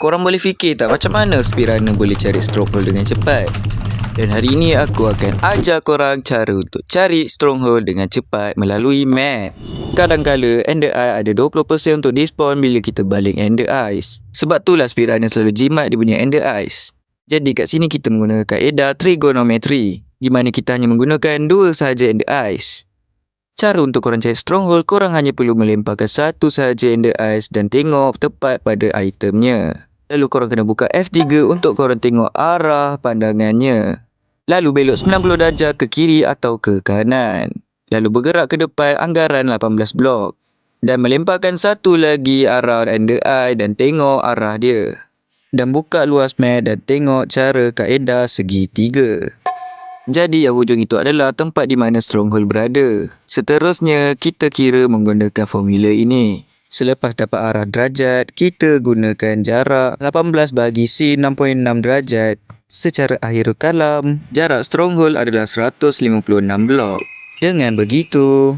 Korang boleh fikir tak macam mana speedrunner boleh cari stronghold dengan cepat? Dan hari ini aku akan ajar korang cara untuk cari stronghold dengan cepat melalui map. Kadang-kala Ender Eye ada 20% untuk despawn bila kita baling Ender Eyes. Sebab itulah speedrunner selalu jimat dia punya Ender Eyes. Jadi kat sini kita menggunakan kaedah trigonometry, di mana kita hanya menggunakan 2 sahaja Ender Eyes. Cara untuk korang cari stronghold, korang hanya perlu melemparkan satu sahaja Ender Eyes dan tengok tepat pada itemnya. Lalu korang kena buka F3 untuk korang tengok arah pandangannya. Lalu belok 90 darjah ke kiri atau ke kanan. Lalu bergerak ke depan anggaran 18 blok. Dan melemparkan satu lagi arah Ender Eye dan tengok arah dia. Dan buka luas map dan tengok cara kaedah segitiga. Jadi yang hujung itu adalah tempat di mana stronghold berada. Seterusnya, kita kira menggunakan formula ini. Selepas dapat arah derajat, kita gunakan jarak 18 bahagi C 6.6 derajat. Secara akhir kalam, jarak stronghold adalah 156 blok. Dengan begitu,